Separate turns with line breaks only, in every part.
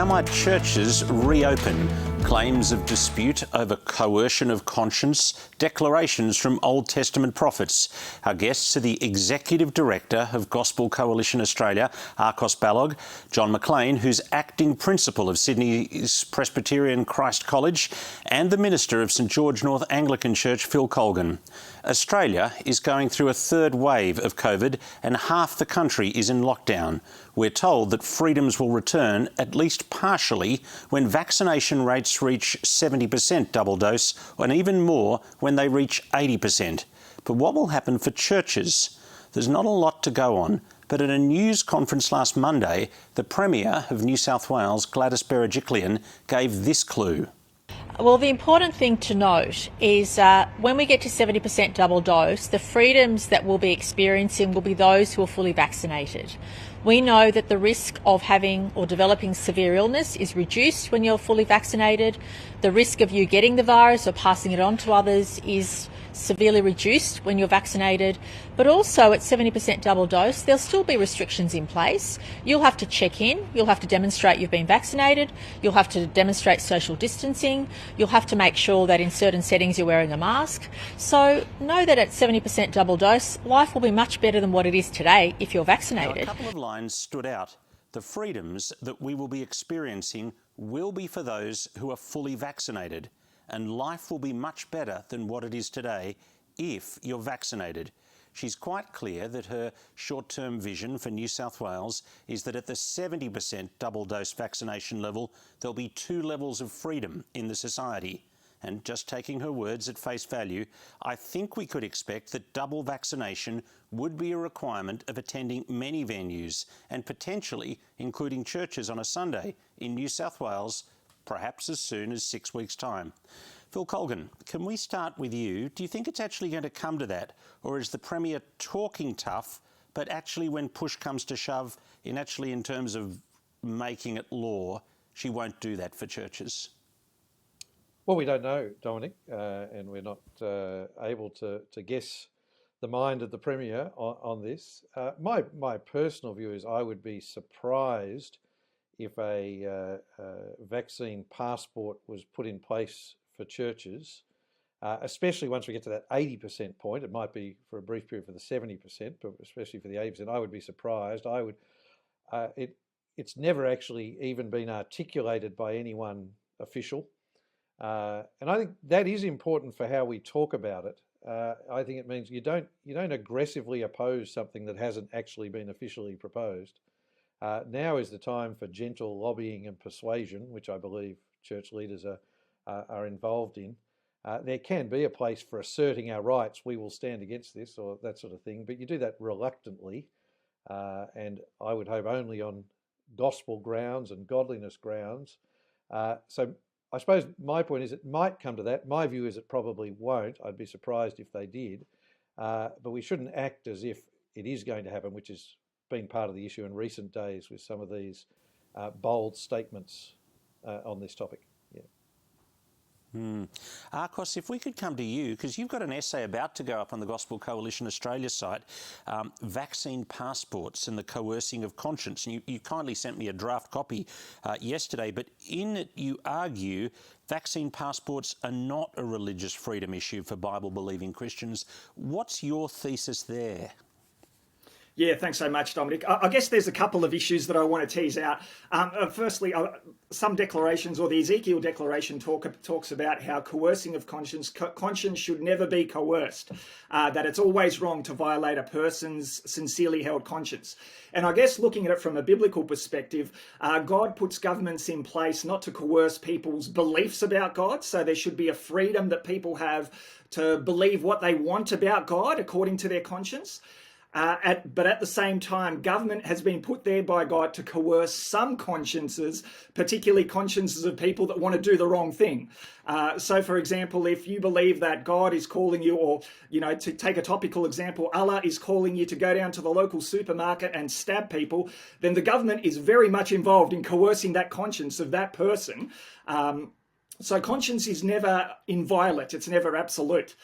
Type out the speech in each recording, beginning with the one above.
How might churches reopen? Claims of dispute over coercion of conscience, declarations from Old Testament prophets. Our guests are the Executive Director of Gospel Coalition Australia, Akos Balogh, John McClean, who's Acting Principal of Sydney's Presbyterian Christ College, and the Minister of St George North Anglican Church, Phil Colgan. Australia is going through a third wave of COVID and half the country is in lockdown. We're told that freedoms will return, at least partially, when vaccination rates reach 70% double dose, and even more when they reach 80%. But what will happen for churches? There's not a lot to go on, but at a news conference last Monday, the Premier of New South Wales, Gladys Berejiklian, gave this clue.
Well, the important thing to note is when we get to 70% double dose, the freedoms that we'll be experiencing will be those who are fully vaccinated. We know that the risk of having or developing severe illness is reduced when you're fully vaccinated. The risk of you getting the virus or passing it on to others is severely reduced when you're vaccinated. But also at 70% double dose, there'll still be restrictions in place. You'll have to check in, you'll have to demonstrate you've been vaccinated, you'll have to demonstrate social distancing, you'll have to make sure that in certain settings you're wearing a mask. So know that at 70% double dose, life will be much better than what it is today if you're vaccinated.
Now, a couple of lines stood out. The freedoms that we will be experiencing will be for those who are fully vaccinated, and life will be much better than what it is today if you're vaccinated. She's quite clear that her short-term vision for New South Wales is that at the 70% double-dose vaccination level, there'll be 2 levels of freedom in the society. And just taking her words at face value, I think we could expect that double vaccination would be a requirement of attending many venues and potentially including churches on a Sunday in New South Wales, perhaps as soon as 6 weeks' time. Phil Colgan, can we start with you? Do you think it's actually going to come to that? Or is the Premier talking tough, but actually when push comes to shove, in terms of making it law, she won't do that for churches?
Well, we don't know, Dominic, and we're not able to guess the mind of the Premier on this. My personal view is I would be surprised if a vaccine passport was put in place for churches, especially once we get to that 80% point. It might be for a brief period for the 70%, but especially for the 80%, I would be surprised. It's never actually even been articulated by any one official. And I think that is important for how we talk about it. I think it means you don't aggressively oppose something that hasn't actually been officially proposed. Now is the time for gentle lobbying and persuasion, which I believe church leaders are involved in. There can be a place for asserting our rights. We will stand against this or that sort of thing, but you do that reluctantly, and I would hope only on gospel grounds and godliness grounds. So I suppose my point is it might come to that. My view is it probably won't. I'd be surprised if they did, but we shouldn't act as if it is going to happen, which has been part of the issue in recent days with some of these bold statements on this topic.
Akos, if we could come to you, because you've got an essay about to go up on the Gospel Coalition Australia site, vaccine passports and the coercing of conscience. And you kindly sent me a draft copy yesterday, but in it you argue vaccine passports are not a religious freedom issue for Bible-believing Christians. What's your thesis there?
Yeah, thanks so much, Dominic. I guess there's a couple of issues that I want to tease out. Firstly, some declarations, or the Ezekiel Declaration talks about how coercing of conscience should never be coerced, that it's always wrong to violate a person's sincerely held conscience. And I guess looking at it from a biblical perspective, God puts governments in place not to coerce people's beliefs about God, so there should be a freedom that people have to believe what they want about God according to their conscience. But at the same time, government has been put there by God to coerce some consciences, particularly consciences of people that want to do the wrong thing. So, for example, if you believe that God is calling you, or, to take a topical example, Allah is calling you to go down to the local supermarket and stab people, then the government is very much involved in coercing that conscience of that person. So conscience is never inviolate, it's never absolute.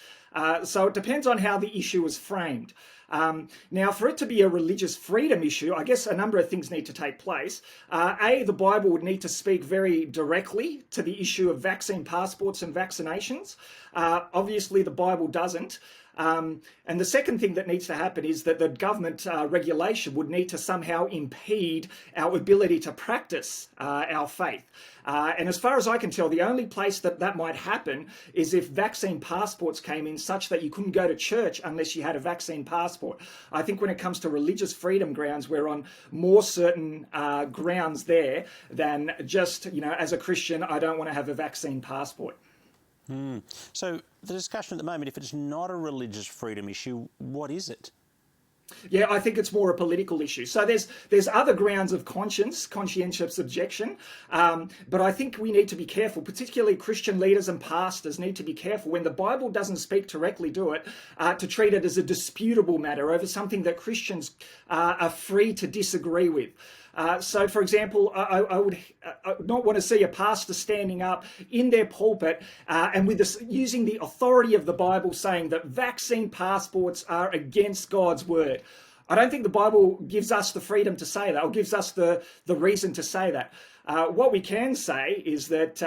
So it depends on how the issue is framed. Now, for it to be a religious freedom issue, I guess a number of things need to take place. The Bible would need to speak very directly to the issue of vaccine passports and vaccinations. Obviously, the Bible doesn't. And the second thing that needs to happen is that the government regulation would need to somehow impede our ability to practice our faith. And as far as I can tell, the only place that that might happen is if vaccine passports came in such that you couldn't go to church unless you had a vaccine passport. I think when it comes to religious freedom grounds, we're on more certain grounds there than just, as a Christian, I don't want to have a vaccine passport.
So the discussion at the moment, if it's not a religious freedom issue, what is it?
Yeah, I think it's more a political issue. So there's other grounds of conscientious objection, but I think we need to be careful, particularly Christian leaders and pastors need to be careful when the Bible doesn't speak directly to it, to treat it as a disputable matter over something that Christians are free to disagree with. So, for example, I would not want to see a pastor standing up in their pulpit and using the authority of the Bible saying that vaccine passports are against God's word. I don't think the Bible gives us the freedom to say that, or gives us the reason to say that. What we can say is that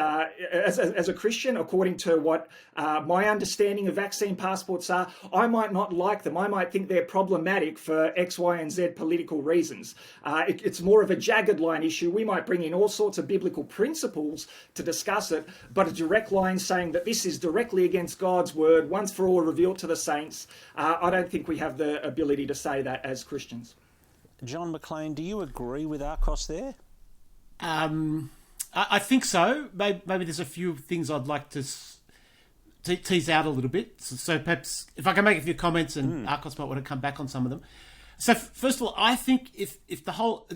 as a Christian, according to what my understanding of vaccine passports are, I might not like them. I might think they're problematic for X, Y, and Z political reasons. It's more of a jagged line issue. We might bring in all sorts of biblical principles to discuss it, but a direct line saying that this is directly against God's word, once for all revealed to the saints, I don't think we have the ability to say that as Christians.
John McClean, do you agree with Akos there?
I think so. Maybe there's a few things I'd like to tease out a little bit. So perhaps if I can make a few comments, and Akos might want to come back on some of them. So first of all, I think if the whole...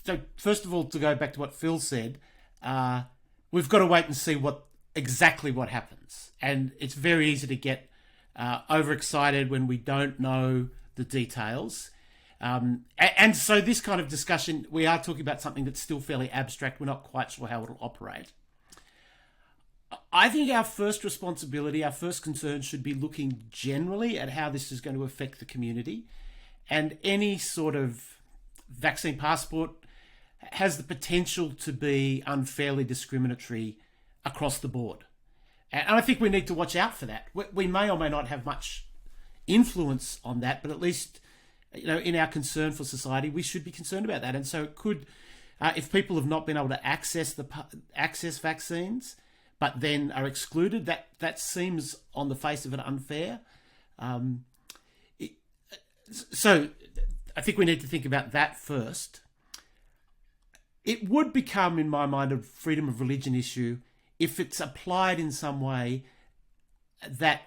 So first of all, to go back to what Phil said, we've got to wait and see exactly what happens. And it's very easy to get overexcited when we don't know the details. And so this kind of discussion, we are talking about something that's still fairly abstract. We're not quite sure how it'll operate. I think our first responsibility, our first concern should be looking generally at how this is going to affect the community. And any sort of vaccine passport has the potential to be unfairly discriminatory across the board. And I think we need to watch out for that. We may or may not have much influence on that, but at least... in our concern for society, we should be concerned about that. And so it could, if people have not been able to access vaccines, but then are excluded, that seems on the face of it unfair. So I think we need to think about that first. It would become, in my mind, a freedom of religion issue if it's applied in some way that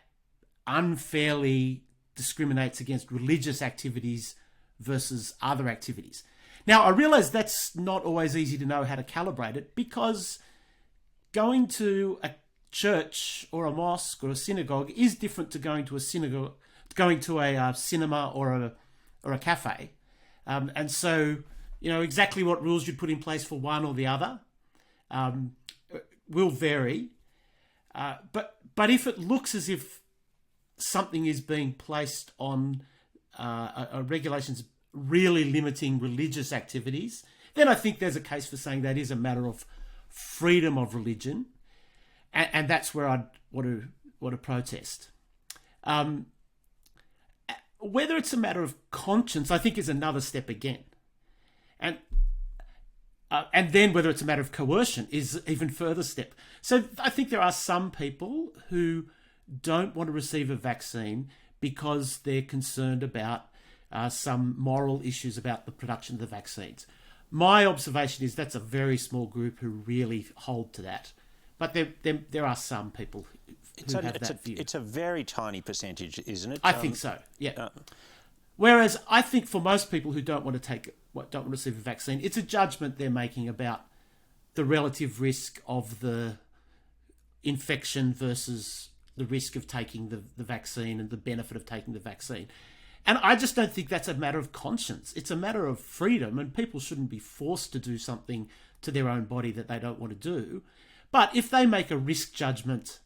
unfairly discriminates against religious activities versus other activities. Now, I realise that's not always easy to know how to calibrate it, because going to a church or a mosque or a synagogue is different to going to a synagogue, going to a cinema or a cafe. And so, exactly what rules you'd put in place for one or the other will vary. But if it looks as if something is being placed on regulations really limiting religious activities, then I think there's a case for saying that is a matter of freedom of religion, and that's where I'd want to protest. Whether it's a matter of conscience, I think, is another step again, and then whether it's a matter of coercion is even further step. So I think there are some people who don't want to receive a vaccine because they're concerned about some moral issues about the production of the vaccines. My observation is that's a very small group who really hold to that. But there are some people who have that view.
It's a very tiny percentage, isn't it?
I think so, yeah. Whereas I think for most people who don't want to receive a vaccine, it's a judgment they're making about the relative risk of the infection versus the risk of taking the vaccine and the benefit of taking the vaccine. And I just don't think that's a matter of conscience. It's a matter of freedom, and people shouldn't be forced to do something to their own body that they don't want to do. But if they make a risk judgment,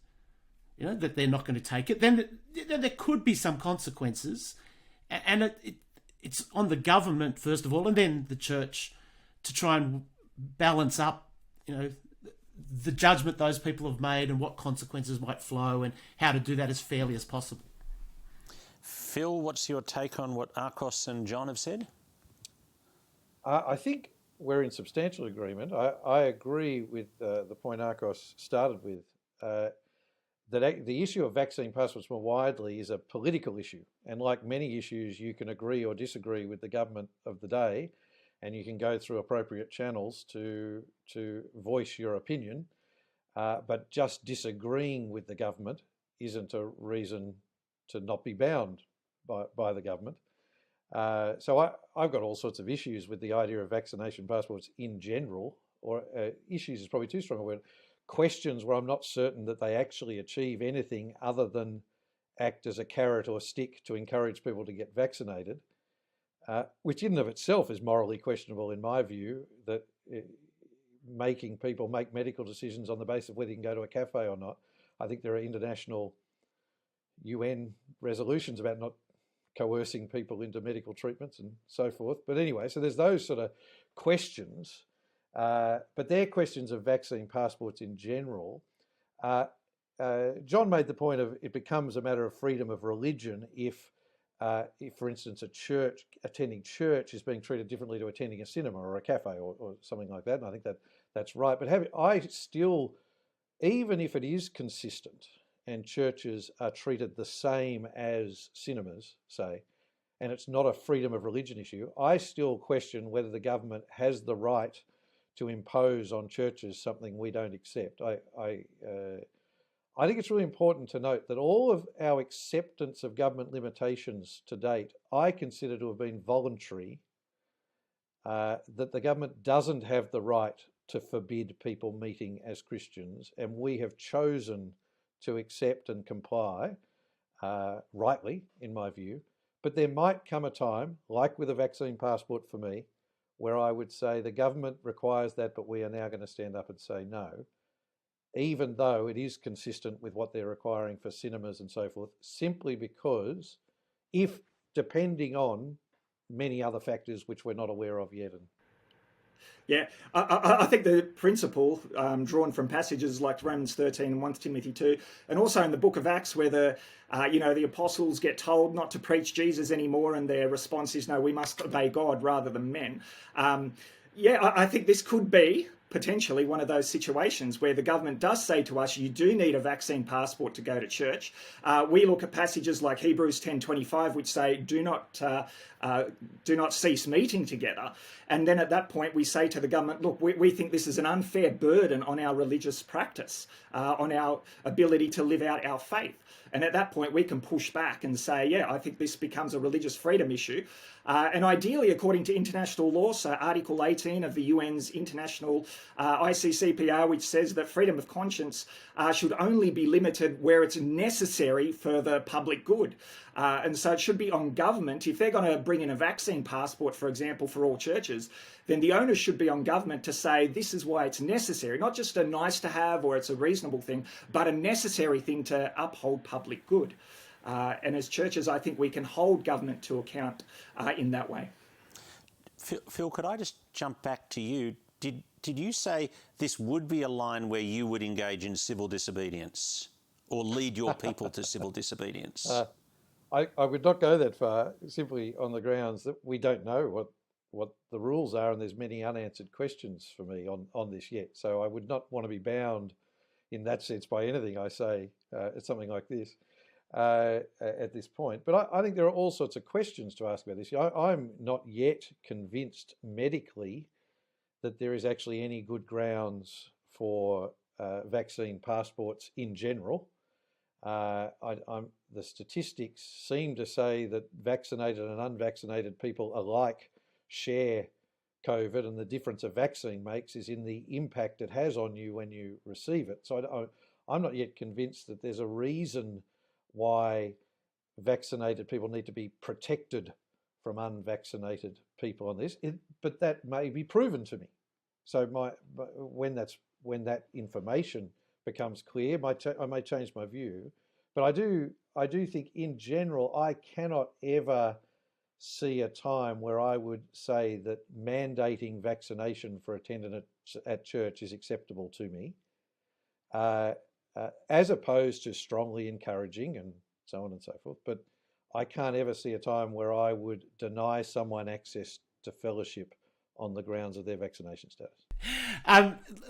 that they're not going to take it, then there could be some consequences. And it's on the government, first of all, and then the church to try and balance up, the judgment those people have made and what consequences might flow and how to do that as fairly as possible.
Phil, what's your take on what Akos and John have said?
I think we're in substantial agreement. I agree with the point Akos started with, that the issue of vaccine passports more widely is a political issue. And like many issues, you can agree or disagree with the government of the day, and you can go through appropriate channels to voice your opinion. But just disagreeing with the government isn't a reason to not be bound by the government. So I've got all sorts of issues with the idea of vaccination passports in general, or issues is probably too strong a word. Questions where I'm not certain that they actually achieve anything other than act as a carrot or stick to encourage people to get vaccinated, which in and of itself is morally questionable in my view, that making people make medical decisions on the basis of whether you can go to a cafe or not. I think there are international UN resolutions about not coercing people into medical treatments and so forth. But anyway, so there's those sort of questions, but they're questions of vaccine passports in general. John made the point of it becomes a matter of freedom of religion if, for instance, attending church is being treated differently to attending a cinema or a cafe or something like that. And I think that's right. But I still, even if it is consistent and churches are treated the same as cinemas, say, and it's not a freedom of religion issue, I still question whether the government has the right to impose on churches something we don't accept. I think it's really important to note that all of our acceptance of government limitations to date, I consider to have been voluntary, that the government doesn't have the right to forbid people meeting as Christians, and we have chosen to accept and comply, rightly, in my view. But there might come a time, like with a vaccine passport for me, where I would say the government requires that, but we are now going to stand up and say no, even though it is consistent with what they're requiring for cinemas and so forth, simply because depending on many other factors which we're not aware of yet.
Yeah, I think the principle drawn from passages like Romans 13 and 1 Timothy 2, and also in the book of Acts where the apostles get told not to preach Jesus anymore and their response is, no, we must obey God rather than men. I think this could be potentially one of those situations where the government does say to us, you do need a vaccine passport to go to church. We look at passages like Hebrews 10:25, which say, do not cease meeting together. And then at that point, we say to the government, look, we think this is an unfair burden on our religious practice, on our ability to live out our faith. And at that point, we can push back and say, I think this becomes a religious freedom issue. And ideally, according to international law, so Article 18 of the UN's international ICCPR, which says that freedom of conscience should only be limited where it's necessary for the public good. And so it should be on government. If they're going to bring in a vaccine passport, for example, for all churches, then the onus should be on government to say this is why it's necessary, not just a nice to have or it's a reasonable thing, but a necessary thing to uphold public good. And as churches, I think we can hold government to account in that way.
Phil, could I just jump back to you? Did you say this would be a line where you would engage in civil disobedience or lead your people to civil disobedience?
I would not go that far, simply on the grounds that we don't know what the rules are, and there's many unanswered questions for me on this yet. So I would not want to be bound in that sense by anything I say at something like this at this point. But I think there are all sorts of questions to ask about this. I'm not yet convinced medically that there is actually any good grounds for vaccine passports in general. The statistics seem to say that vaccinated and unvaccinated people alike share COVID, and the difference a vaccine makes is in the impact it has on you when you receive it. So I'm not yet convinced that there's a reason why vaccinated people need to be protected from unvaccinated people on this, but that may be proven to me. So when that information becomes clear, I may change my view. But I do think in general, I cannot ever see a time where I would say that mandating vaccination for attendance at church is acceptable to me, as opposed to strongly encouraging and so on and so forth. But I can't ever see a time where I would deny someone access to fellowship on the grounds of their vaccination status.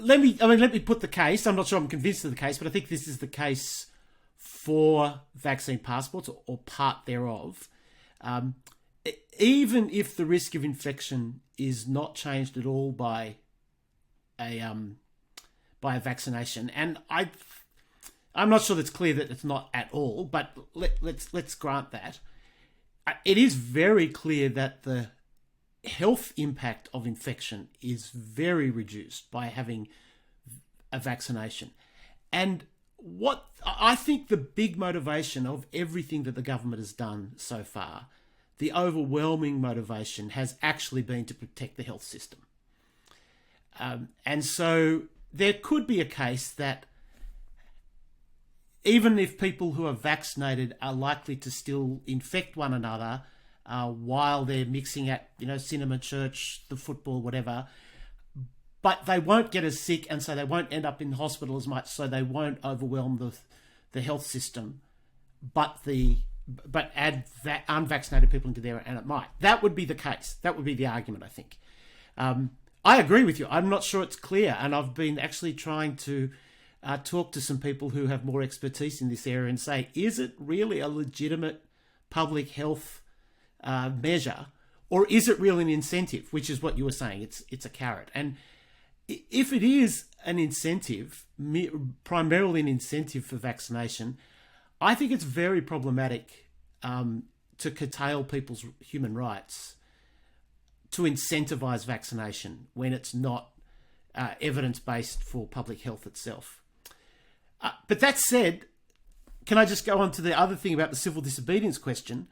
Let me put the case. I'm not sure I'm convinced of the case, but I think this is the case for vaccine passports or part thereof. Even if the risk of infection is not changed at all by a vaccination, and I'm not sure that's clear that it's not at all, but let's grant that. It is very clear that the health impact of infection is very reduced by having a vaccination. And what I think the big motivation of everything that the government has done so far, the overwhelming motivation has actually been to protect the health system. And so there could be a case that even if people who are vaccinated are likely to still infect one another while they're mixing at, cinema, church, the football, whatever, but they won't get as sick, and so they won't end up in hospital as much, so they won't overwhelm the health system, but add unvaccinated people into there, and it might. That would be the case. That would be the argument, I think. I agree with you. I'm not sure it's clear, and I've been actually trying to talk to some people who have more expertise in this area and say, is it really a legitimate public health measure, or is it really an incentive, which is what you were saying? It's a carrot. And if it is an incentive, primarily an incentive for vaccination, I think it's very problematic to curtail people's human rights to incentivize vaccination when it's not evidence-based for public health itself. But that said, can I just go on to the other thing about the civil disobedience question?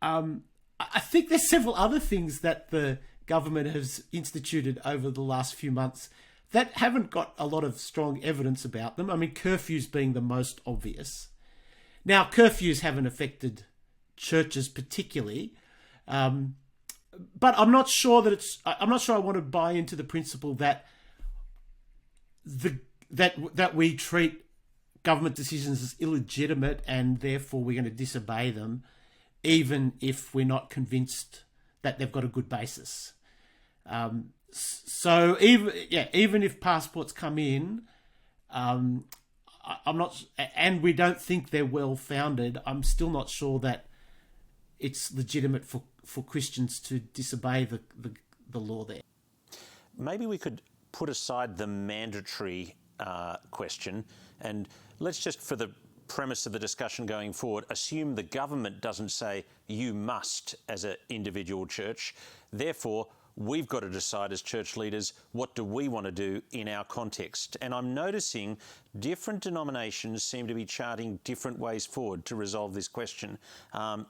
I think there's several other things that the government has instituted over the last few months that haven't got a lot of strong evidence about them. I mean, curfews being the most obvious. Now, curfews haven't affected churches particularly, but I'm not sure I want to buy into the principle that that we treat government decisions as illegitimate and therefore we're going to disobey them, even if we're not convinced that they've got a good basis. So even if passports come in, I'm not, and we don't think they're well founded, I'm still not sure that it's legitimate for Christians to disobey the law there.
Maybe we could put aside the mandatory question, and let's just, for the premise of the discussion going forward, assume the government doesn't say you must as an individual church. Therefore, we've got to decide as church leaders, what do we want to do in our context? And I'm noticing different denominations seem to be charting different ways forward to resolve this question.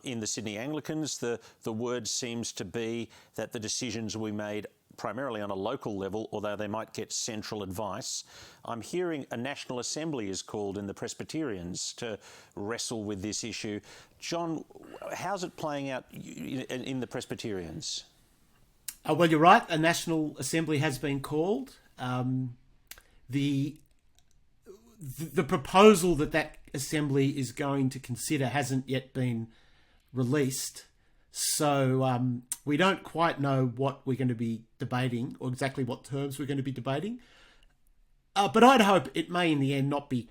In the Sydney Anglicans, the word seems to be that the decisions will be made primarily on a local level, although they might get central advice. I'm hearing a National Assembly is called in the Presbyterians to wrestle with this issue. John, how's it playing out in the Presbyterians?
Well, you're right. A National Assembly has been called. The proposal that assembly is going to consider hasn't yet been released, so we don't quite know what we're going to be debating or exactly what terms we're going to be debating. But I'd hope it may in the end not be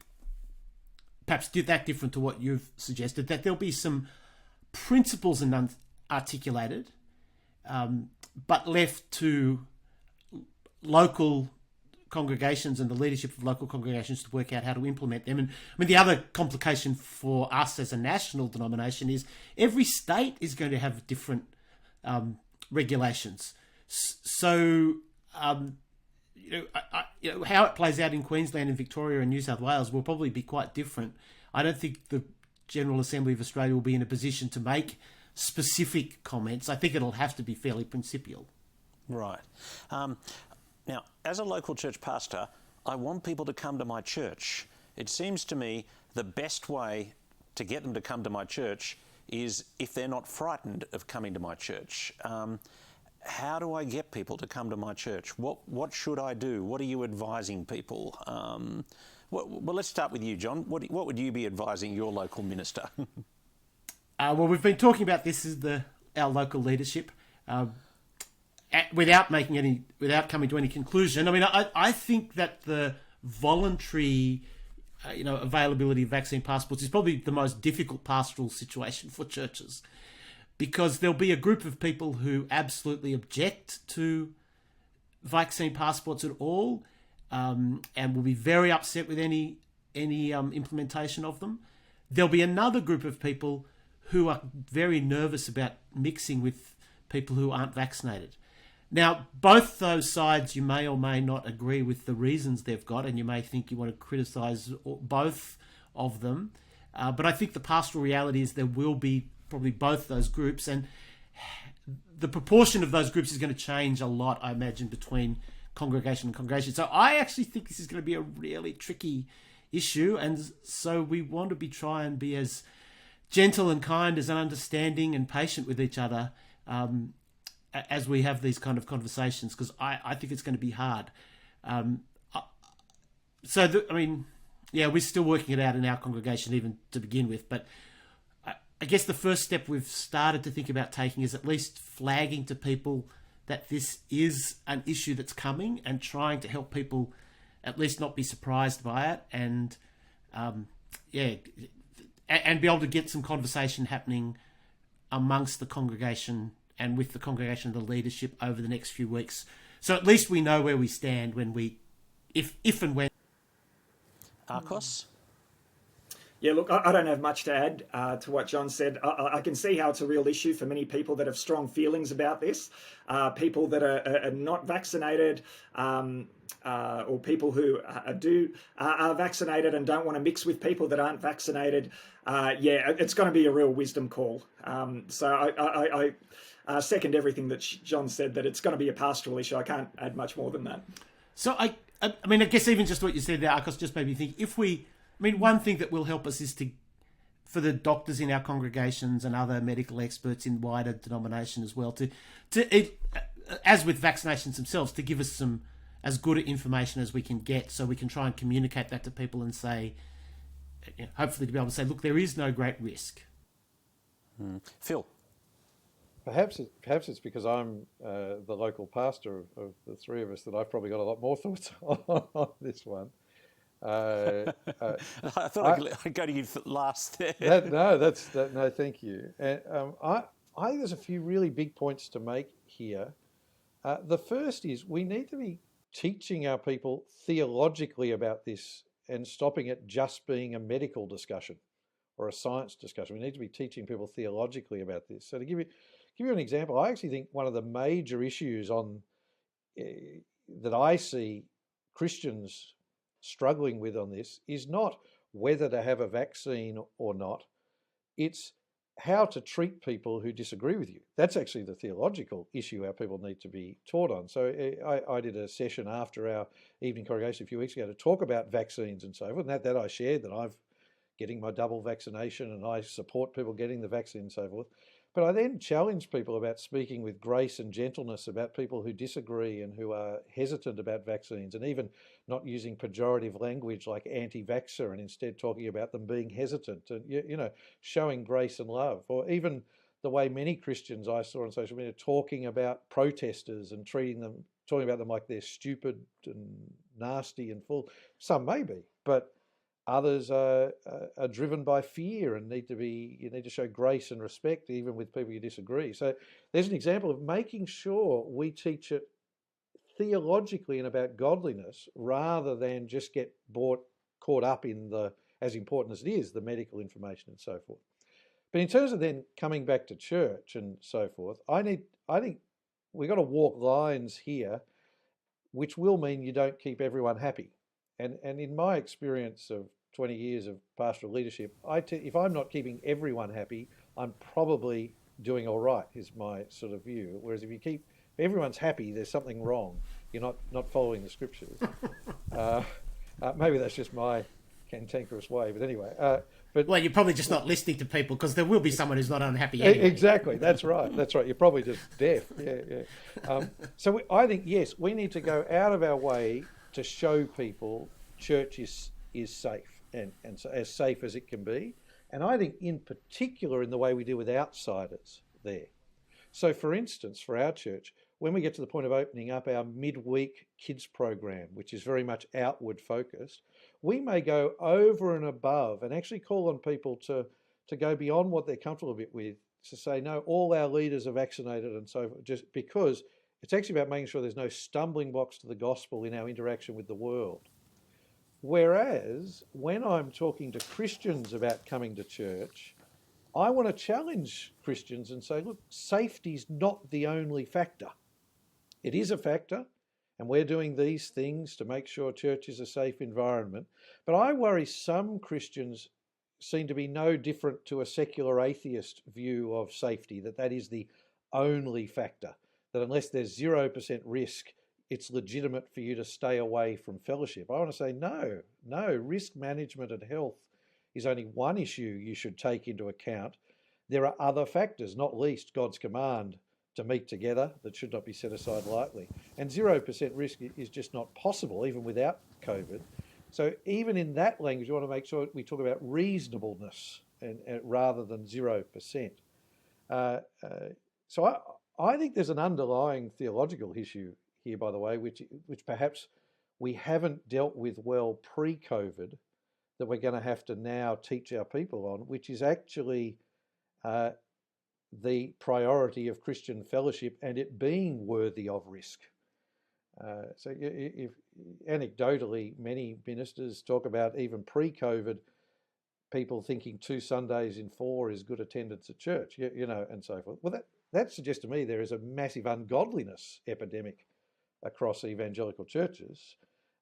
perhaps that different to what you've suggested, that there'll be some principles articulated, but left to local congregations and the leadership of local congregations to work out how to implement them. And I mean, the other complication for us as a national denomination is every state is going to have different regulations. So, how it plays out in Queensland and Victoria and New South Wales will probably be quite different. I don't think the General Assembly of Australia will be in a position to make specific comments. I think it'll have to be fairly principial.
Right. Now, as a local church pastor, I want people to come to my church. It seems to me the best way to get them to come to my church is if they're not frightened of coming to my church. How do I get people to come to my church? What should I do? What are you advising people? Well, let's start with you, John. What would you be advising your local minister?
Well, we've been talking about this as our local leadership, without coming to any conclusion. I mean, I think that the voluntary, availability of vaccine passports is probably the most difficult pastoral situation for churches, because there'll be a group of people who absolutely object to vaccine passports at all, and will be very upset with any implementation of them. There'll be another group of people who are very nervous about mixing with people who aren't vaccinated. Now, both those sides, you may or may not agree with the reasons they've got, and you may think you want to criticise both of them. But I think the pastoral reality is there will be probably both those groups, and the proportion of those groups is going to change a lot, I imagine, between congregation and congregation. So I actually think this is going to be a really tricky issue, and so we want to try and be as gentle and kind, as understanding and patient with each other as we have these kind of conversations, because I think it's going to be hard. We're still working it out in our congregation even to begin with, but I guess the first step we've started to think about taking is at least flagging to people that this is an issue that's coming, and trying to help people at least not be surprised by it, and and be able to get some conversation happening amongst the congregation and with the congregation, the leadership, over the next few weeks. So at least we know where we stand if and when.
Akos?
Yeah, look, I don't have much to add to what John said. I can see how it's a real issue for many people that have strong feelings about this, people that are not vaccinated, or people who are vaccinated and don't want to mix with people that aren't vaccinated. It's going to be a real wisdom call. So I second everything that John said, that it's going to be a pastoral issue. I can't add much more than that.
So I guess even just what you said there, Akos, just made me think, one thing that will help us is for the doctors in our congregations and other medical experts in wider denomination as well, to as with vaccinations themselves, to give us some as good information as we can get, so we can try and communicate that to people and say, hopefully to be able to say, look, there is no great risk.
Phil?
Perhaps it's because I'm the local pastor of the three of us that I've probably got a lot more thoughts on this one.
I thought I'd go to you last there.
No, thank you. And I think there's a few really big points to make here. The first is we need to be teaching our people theologically about this, and stopping it just being a medical discussion or a science discussion. We need to be teaching people theologically about this. So to give you an example, I actually think one of the major issues that I see Christians struggling with on this is not whether to have a vaccine or not. It's how to treat people who disagree with you. That's actually the theological issue our people need to be taught on. So I did a session after our evening congregation a few weeks ago to talk about vaccines and so forth. And that I shared that I'm getting my double vaccination and I support people getting the vaccine and so forth. But I then challenge people about speaking with grace and gentleness about people who disagree and who are hesitant about vaccines, and even not using pejorative language like anti-vaxxer, and instead talking about them being hesitant, and showing grace and love. Or even the way many Christians I saw on social media talking about protesters and talking about them like they're stupid and nasty and full. Some may be, but others are driven by fear and you need to show grace and respect even with people you disagree. So there's an example of making sure we teach it theologically and about godliness, rather than just get caught up in as important as it is, the medical information and so forth. But in terms of then coming back to church and so forth, I think we've got to walk lines here, which will mean you don't keep everyone happy. And in my experience of 20 years of pastoral leadership, if I'm not keeping everyone happy, I'm probably doing all right, is my sort of view. Whereas if everyone's happy, there's something wrong. you're not following the scriptures. Maybe that's just my cantankerous way, but anyway.
Well, you're probably just not listening to people, because there will be someone who's not unhappy anyway.
Exactly, that's right. You're probably just deaf. Yeah. I think, yes, we need to go out of our way to show people church is safe and so as safe as it can be. And I think in particular in the way we deal with outsiders there. So for instance, for our church, when we get to the point of opening up our midweek kids program, which is very much outward focused, we may go over and above and actually call on people to go beyond what they're comfortable a bit with, to say, no, all our leaders are vaccinated and so forth, just because it's actually about making sure there's no stumbling blocks to the gospel in our interaction with the world. Whereas when I'm talking to Christians about coming to church, I want to challenge Christians and say, look, safety's not the only factor. It is a factor, and we're doing these things to make sure church is a safe environment. But I worry some Christians seem to be no different to a secular atheist view of safety, that is the only factor, that unless there's 0% risk, it's legitimate for you to stay away from fellowship. I want to say no, risk management and health is only one issue you should take into account. There are other factors, not least God's command to meet together, that should not be set aside lightly. And 0% risk is just not possible, even without COVID. So even in that language, you want to make sure we talk about reasonableness and rather than 0%. So I think there's an underlying theological issue here, by the way, which perhaps we haven't dealt with well pre-COVID, that we're going to have to now teach our people on, which is actually the priority of Christian fellowship and it being worthy of risk. So if anecdotally, many ministers talk about even pre-COVID, people thinking 2 Sundays in 4 is good attendance at church, and so forth. Well, that suggests to me there is a massive ungodliness epidemic across evangelical churches.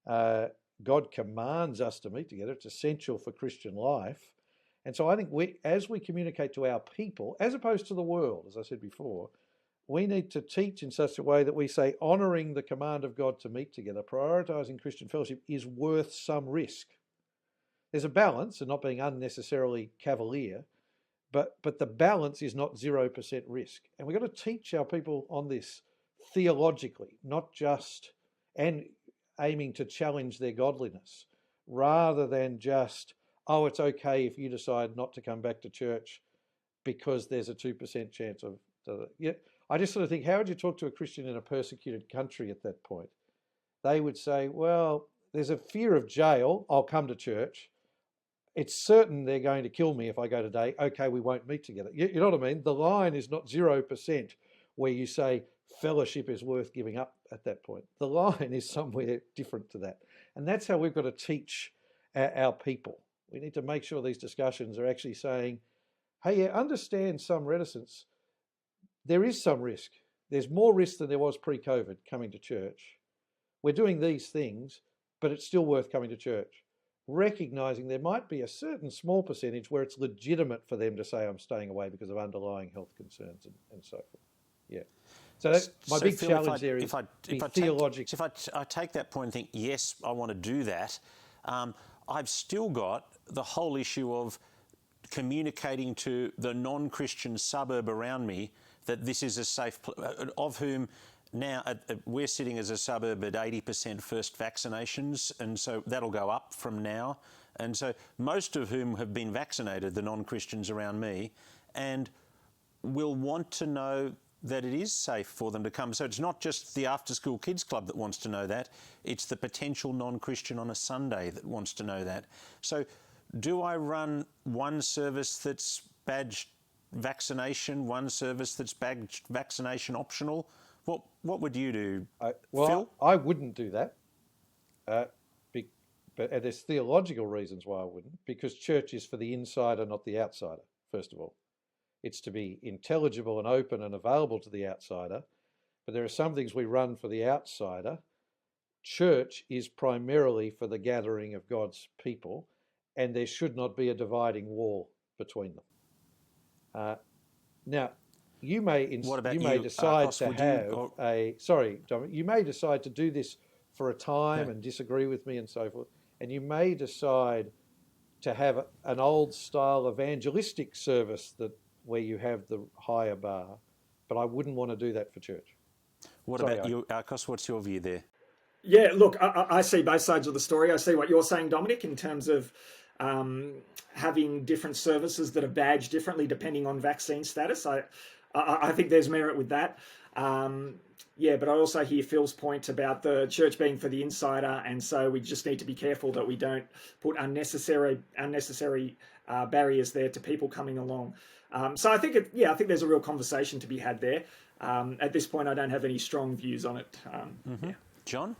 God commands us to meet together. It's essential for Christian life. And so I think as we communicate to our people, as opposed to the world, as I said before, we need to teach in such a way that we say honouring the command of God to meet together, prioritising Christian fellowship is worth some risk. There's a balance, and not being unnecessarily cavalier, but the balance is not 0% risk. And we've got to teach our people on this theologically, not just and aiming to challenge their godliness, rather than just, oh, it's okay if you decide not to come back to church because there's a 2% chance of... I just sort of think, how would you talk to a Christian in a persecuted country at that point? They would say, well, there's a fear of jail, I'll come to church. It's certain they're going to kill me if I go today. Okay, we won't meet together. You know what I mean? The line is not 0% where you say fellowship is worth giving up at that point. The line is somewhere different to that. And that's how we've got to teach our people. We need to make sure these discussions are actually saying, hey, yeah, understand some reticence. There is some risk. There's more risk than there was pre-COVID coming to church. We're doing these things, but it's still worth coming to church. Recognising there might be a certain small percentage where it's legitimate for them to say, I'm staying away because of underlying health concerns and so forth. Yeah. So that's my big
Phil,
challenge there is theological.
If I take that point and think, yes, I want to do that, I've still got the whole issue of communicating to the non-Christian suburb around me that this is a safe, of whom now we're sitting as a suburb at 80% first vaccinations, and so that'll go up from now. And so most of whom have been vaccinated, the non-Christians around me, and will want to know that it is safe for them to come. So it's not just the after-school kids club that wants to know that, it's the potential non-Christian on a Sunday that wants to know that. So do I run one service that's badged vaccination, one service that's badged vaccination optional? What would you do, Phil?
I wouldn't do that. But there's theological reasons why I wouldn't, because church is for the insider, not the outsider, first of all. It's to be intelligible and open and available to the outsider. But there are some things we run for the outsider. Church is primarily for the gathering of God's people, and there should not be a dividing wall between them. Now, you may
What about
you may
you,
decide
Akos?
to
Would you,
have
or-
a sorry, Dominic, you may decide to do this for a time
Yeah.
and disagree with me and so forth, and you may decide to have an old style evangelistic service where you have the higher bar, but I wouldn't want to do that for church.
What
Sorry,
about you, Akos? What's your view there?
Yeah, look, I see both sides of the story. I see what you're saying, Dominic, in terms of having different services that are badged differently depending on vaccine status. I think there's merit with that. Yeah, but I also hear Phil's point about the church being for the insider, and so we just need to be careful that we don't put unnecessary barriers there to people coming along. So I think I think there's a real conversation to be had there. At this point, I don't have any strong views on it. Yeah.
John?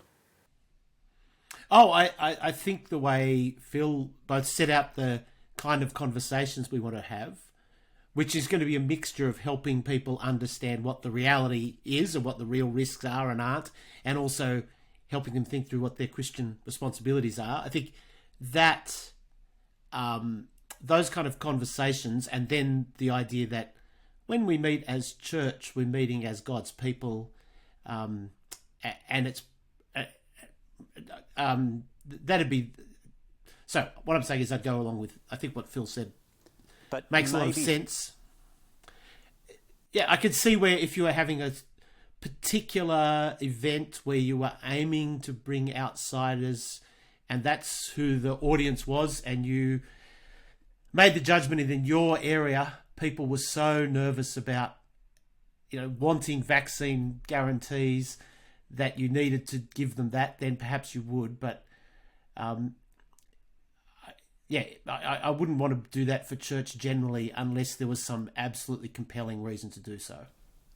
Oh, I think the way Phil both set out the kind of conversations we want to have, which is going to be a mixture of helping people understand what the reality is and what the real risks are and aren't, and also helping them think through what their Christian responsibilities are. I think that those kind of conversations, and then the idea that when we meet as church, we're meeting as God's people, and it's that'd be. So what I'm saying is I'd go along with, I think what Phil said
But
makes a lot of sense. Yeah, I could see where if you were having a particular event where you were aiming to bring outsiders and that's who the audience was, and you made the judgment in your area, people were so nervous about, wanting vaccine guarantees that you needed to give them that, then perhaps you would. But I wouldn't want to do that for church generally unless there was some absolutely compelling reason to do so.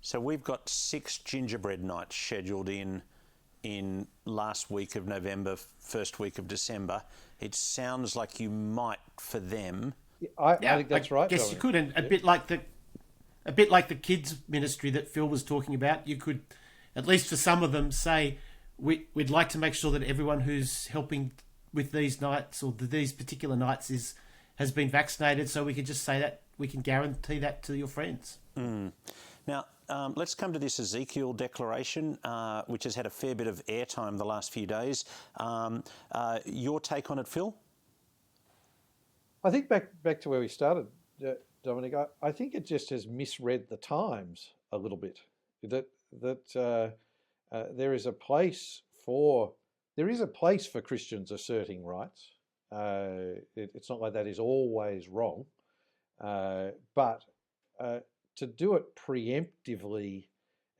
So we've got 6 gingerbread nights scheduled in last week of November, first week of December. It sounds like you might, for them.
I think that's right.
I guess
Dominic.
you could, and a bit like the kids ministry that Phil was talking about. You could, at least for some of them, say we'd like to make sure that everyone who's helping with these nights or these particular nights has been vaccinated, so we can just say that we can guarantee that to your friends.
Now, let's come to this Ezekiel Declaration, which has had a fair bit of airtime the last few days. Your take on it, Phil?
I think back to where we started, Dominic. I think it just has misread the times a little bit. That there is a place for Christians asserting rights. It's not like that is always wrong, but to do it preemptively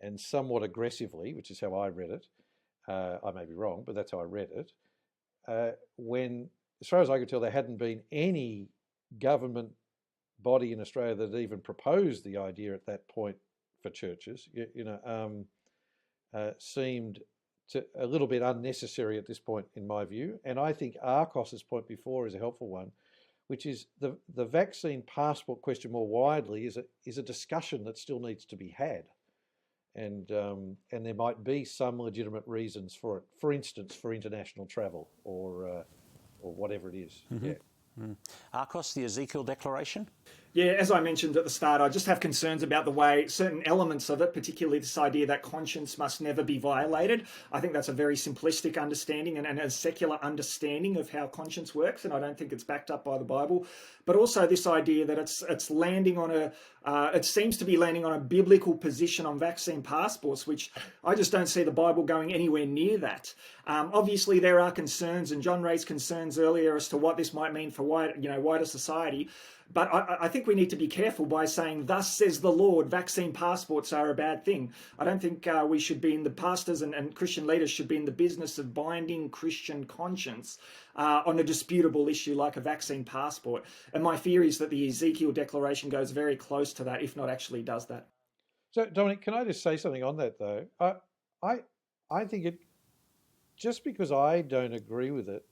and somewhat aggressively, which is how I read it. I may be wrong, but that's how I read it. When, as far as I could tell, there hadn't been any government body in Australia that even proposed the idea at that point for churches. Seemed a little bit unnecessary at this point, in my view. And I think Akos's point before is a helpful one, which is the vaccine passport question more widely is a discussion that still needs to be had. And there might be some legitimate reasons for it. For instance, for international travel or whatever it is. Mm-hmm. Yeah.
Akos, the Ezekiel Declaration?
Yeah, as I mentioned at the start, I just have concerns about the way certain elements of it, particularly this idea that conscience must never be violated. I think that's a very simplistic understanding and a secular understanding of how conscience works, and I don't think it's backed up by the Bible. But also this idea that it's landing on it seems to be landing on a biblical position on vaccine passports, which I just don't see the Bible going anywhere near that. Obviously, there are concerns, and John raised concerns earlier as to what this might mean for wider society. But I think we need to be careful by saying, thus says the Lord, vaccine passports are a bad thing. I don't think we should be the pastors and Christian leaders should be in the business of binding Christian conscience on a disputable issue like a vaccine passport. And my fear is that the Ezekiel Declaration goes very close to that, if not actually does that.
So, Dominic, can I just say something on that, though? I think it, just because I don't agree with it,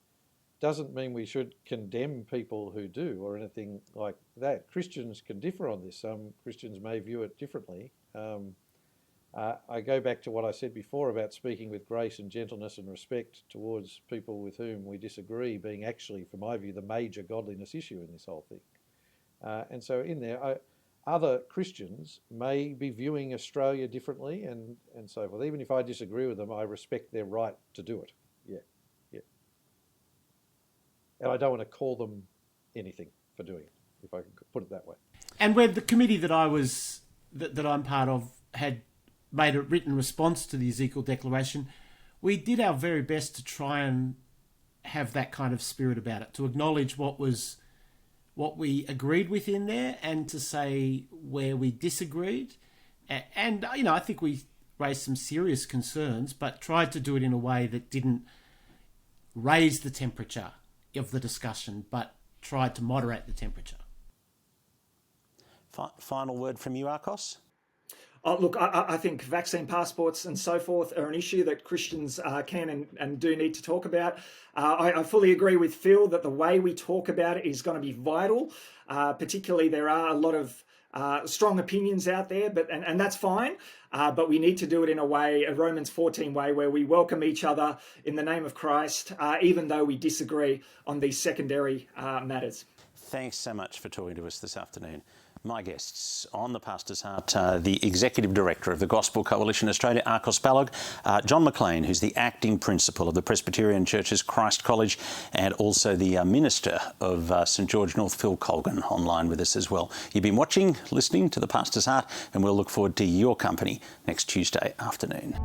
doesn't mean we should condemn people who do or anything like that. Christians can differ on this. Some Christians may view it differently. I go back to what I said before about speaking with grace and gentleness and respect towards people with whom we disagree being actually, from my view, the major godliness issue in this whole thing. And so in there, other Christians may be viewing Australia differently and so forth. Even if I disagree with them, I respect their right to do it. Yeah. And I don't want to call them anything for doing it, if I can put it that way.
And where the committee that I'm part of had made a written response to the Ezekiel Declaration, we did our very best to try and have that kind of spirit about it, to acknowledge what we agreed with in there and to say where we disagreed. And, I think we raised some serious concerns, but tried to do it in a way that didn't raise the temperature of the discussion, but tried to moderate the temperature.
Final word from you, Akos?
Look, I think vaccine passports and so forth are an issue that Christians can and do need to talk about. I fully agree with Phil that the way we talk about it is going to be vital. Particularly, there are a lot of strong opinions out there, and that's fine. But we need to do it in a way, a Romans 14 way, where we welcome each other in the name of Christ, even though we disagree on these secondary matters.
Thanks so much for talking to us this afternoon. My guests on the Pastor's Heart, the Executive Director of the Gospel Coalition Australia, Akos Balogh, John McClean, who's the Acting Principal of the Presbyterian Church's Christ College, and also the Minister of St George North, Phil Colgan, online with us as well. You've been watching, listening to the Pastor's Heart, and we'll look forward to your company next Tuesday afternoon.